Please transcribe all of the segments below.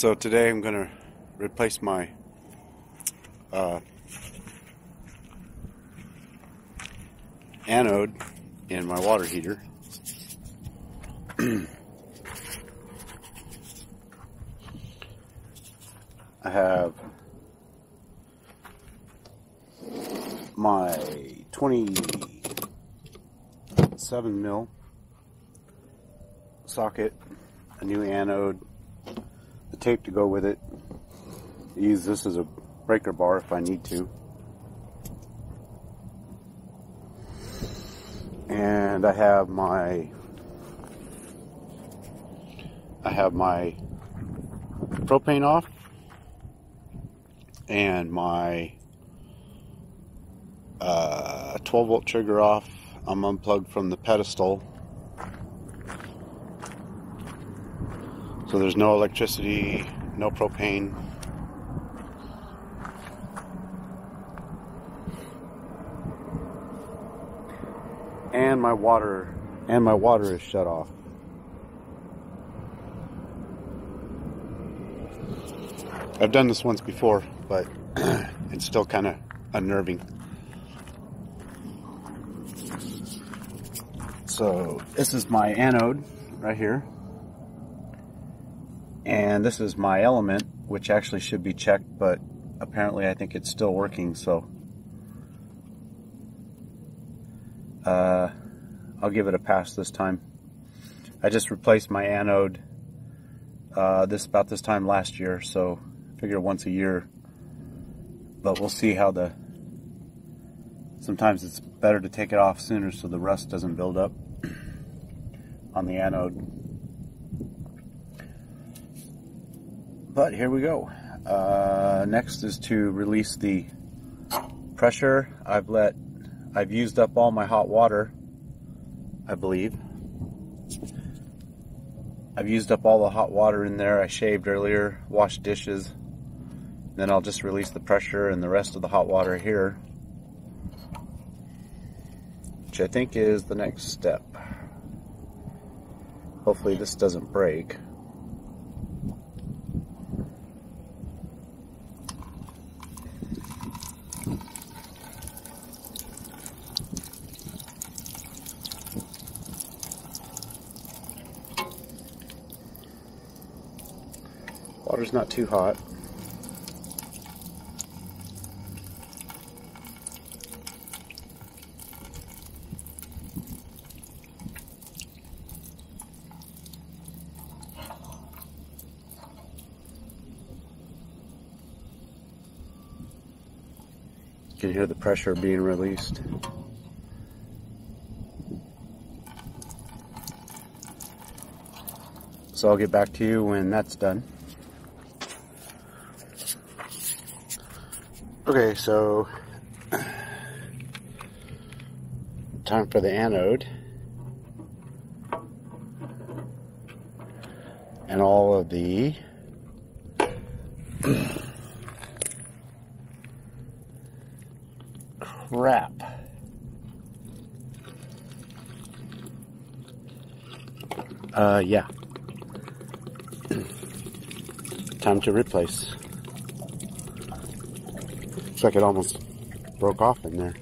So today I'm going to replace my anode in my water heater. I have my 27 mil socket, a new anode, the tape to go with it. I use this as a breaker bar if I need to. And I have my propane off and my 12 volt trigger off. I'm unplugged from the pedestal, so there's no electricity, no propane. And my water is shut off. I've done this once before, but it's still kind of unnerving. So this is my anode right here, and this is my element, which actually should be checked, but apparently I think it's still working, so I'll give it a pass this time. I just replaced my anode about this time last year, so I figure once a year, but we'll see how sometimes it's better to take it off sooner so the rust doesn't build up on the anode. But here we go. Next is to release the pressure. I've used up all my hot water, I believe. I've used up all the hot water in there. I shaved earlier, washed dishes. Then I'll just release the pressure and the rest of the hot water here, which I think is the next step. Hopefully this doesn't break. Water's not too hot. You can hear the pressure being released. So I'll get back to you when that's done. Okay, so time for the anode and all of the crap. Yeah. Time to replace. Looks like it almost broke off in there.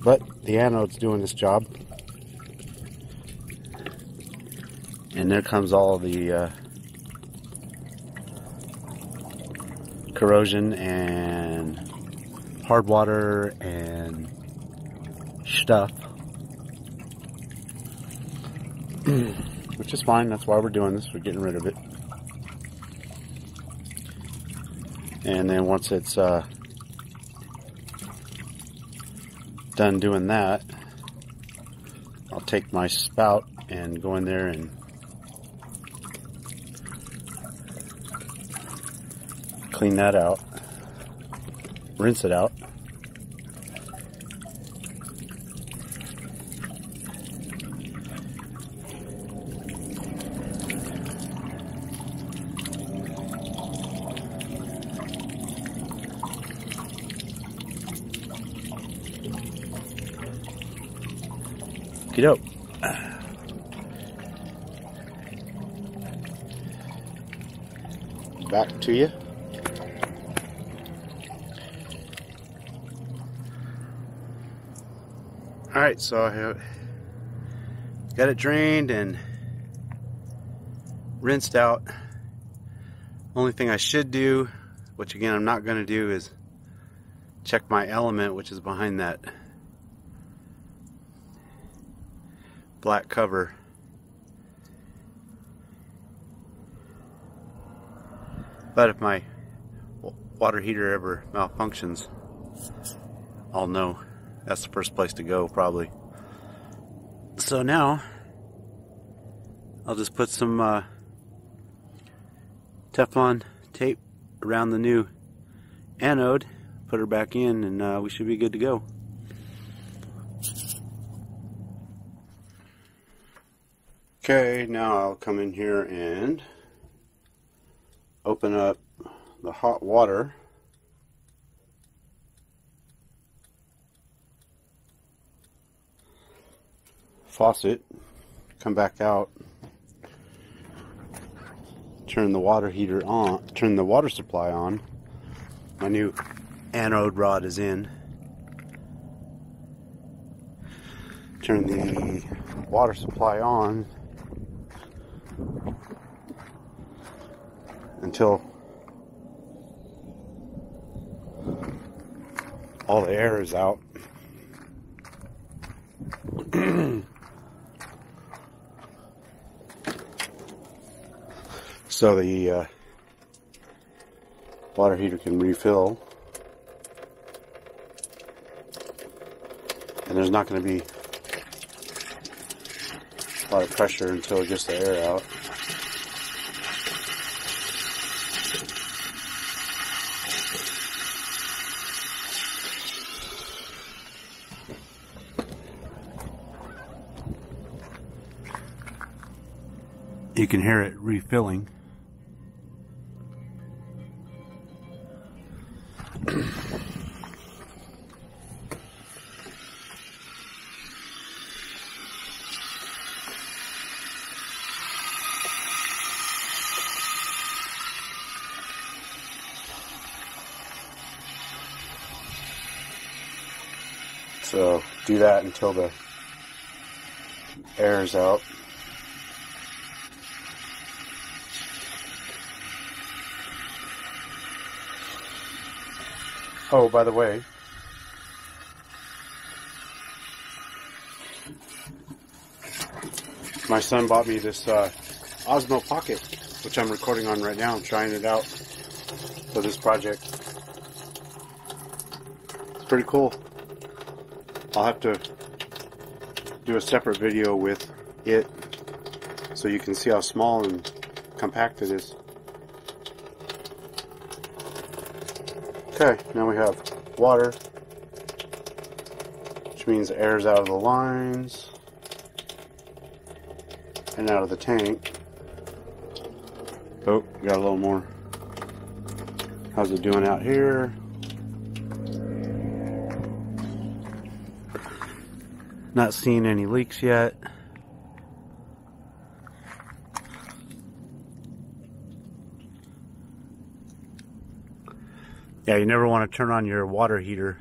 But the anode's doing its job. And there comes all the corrosion and hard water and stuff. Which is fine, that's why we're doing this, we're getting rid of it. And then once it's done doing that, I'll take my spout and go in there and clean that out, rinse it out. Okey-doke. back to you. Alright, so I have got it drained and rinsed out. Only thing I should do, which again I'm not going to do, is check my element, which is behind that black cover. But if my water heater ever malfunctions, I'll know. That's the first place to go, probably. So now I'll just put some Teflon tape around the new anode, put her back in, and we should be good to go. Okay, now I'll come in here and open up the hot water. Faucet, come back out, turn the water heater on, turn the water supply on. My new anode rod is in. Turn the water supply on until all the air is out. So the water heater can refill, and there's not going to be a lot of pressure until it gets the air out. You can hear it refilling. So do that until the air is out. Oh, by the way, my son bought me this Osmo Pocket, which I'm recording on right now. I'm trying it out for this project. It's pretty cool. I'll have to do a separate video with it so you can see how small and compact it is. Okay, now we have water, which means the air's out of the lines and out of the tank. Oh, got a little more. How's it doing out here? Not seeing any leaks yet. Yeah, you never want to turn on your water heater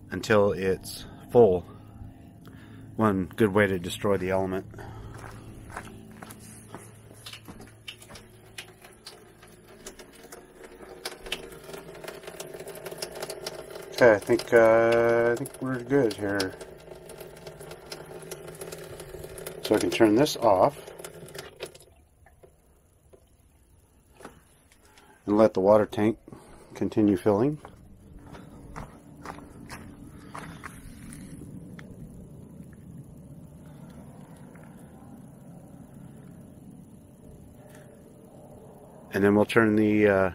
until it's full. One good way to destroy the element. Okay, I think we're good here. So I can turn this off and let the water tank continue filling. And then we'll turn the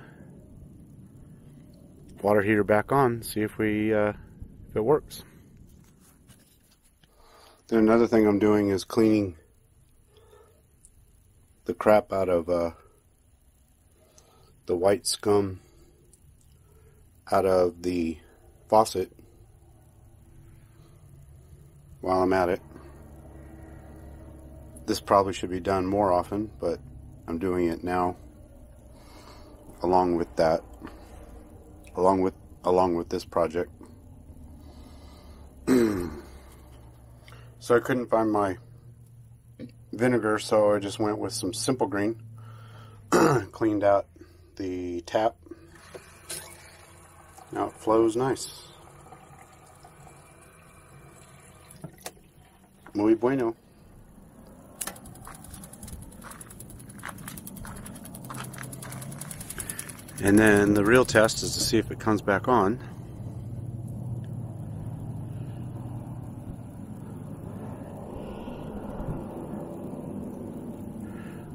water heater back on, see if it works. Then another thing I'm doing is cleaning the crap out of the white scum out of the faucet while I'm at it. This probably should be done more often, but I'm doing it now along with that, along with this project. So I couldn't find my vinegar, so I just went with some Simple Green. Cleaned out the tap. Now it flows nice. Muy bueno. And then the real test is to see if it comes back on.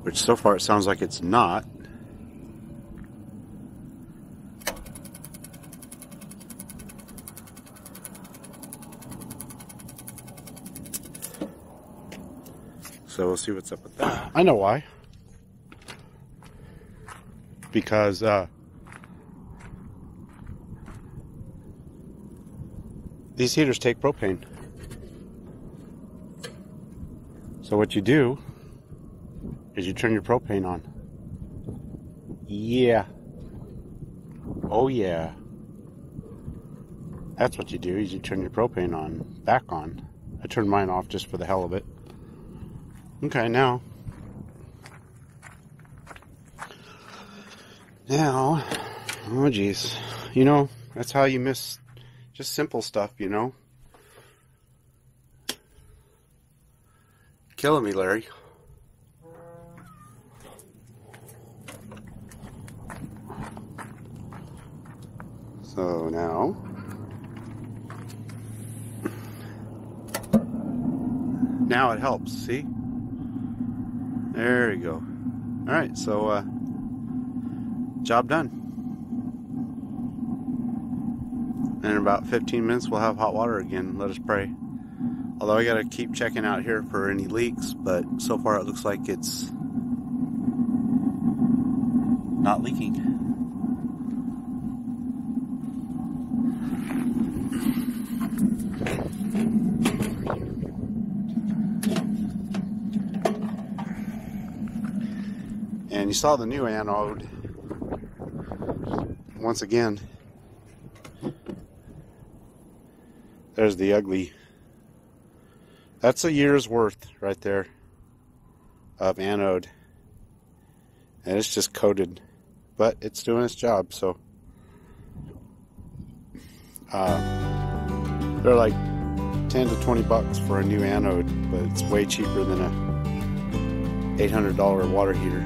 Which so far it sounds like it's not. So we'll see what's up with that. I know why. Because these heaters take propane. So what you do is you turn your propane on. Yeah. Oh yeah. That's what you do, is you turn your propane on, back on. I turned mine off just for the hell of it. Okay, now, oh geez, you know, that's how you miss just simple stuff, you know. Killing me, Larry. So now it helps, see? There you go. Alright, so job done. And in about 15 minutes we'll have hot water again. Let us pray. Although I gotta keep checking out here for any leaks, but so far it looks like it's not leaking. And you saw the new anode. Once again, there's the ugly. That's a year's worth right there of anode. And it's just coated. But it's doing its job, so. They're like 10 to 20 bucks for a new anode, but it's way cheaper than a $800 water heater.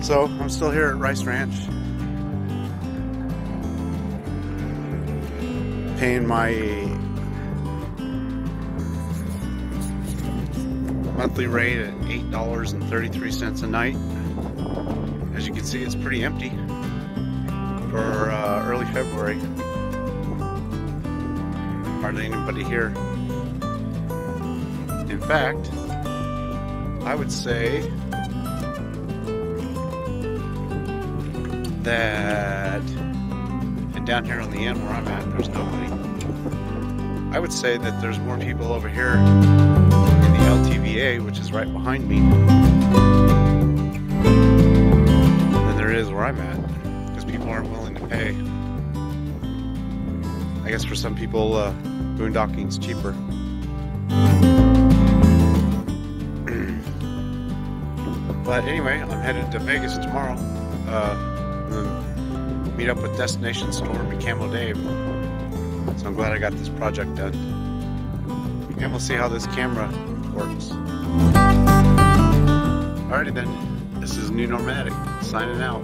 So I'm still here at Rice Ranch, paying my monthly rate at $8.33 a night. As you can see, it's pretty empty for early February. Hardly anybody here. In fact, I would say that, and down here on the end where I'm at, there's nobody. I would say that there's more people over here in the LTVA, which is right behind me, than there is where I'm at, because people aren't willing to pay. I guess for some people, boondocking's cheaper. But anyway, I'm headed to Vegas tomorrow. Meet up with Destination Storm and Camo Dave. So I'm glad I got this project done. And we'll see how this camera works. Alrighty then, this is New Nomadic, signing out.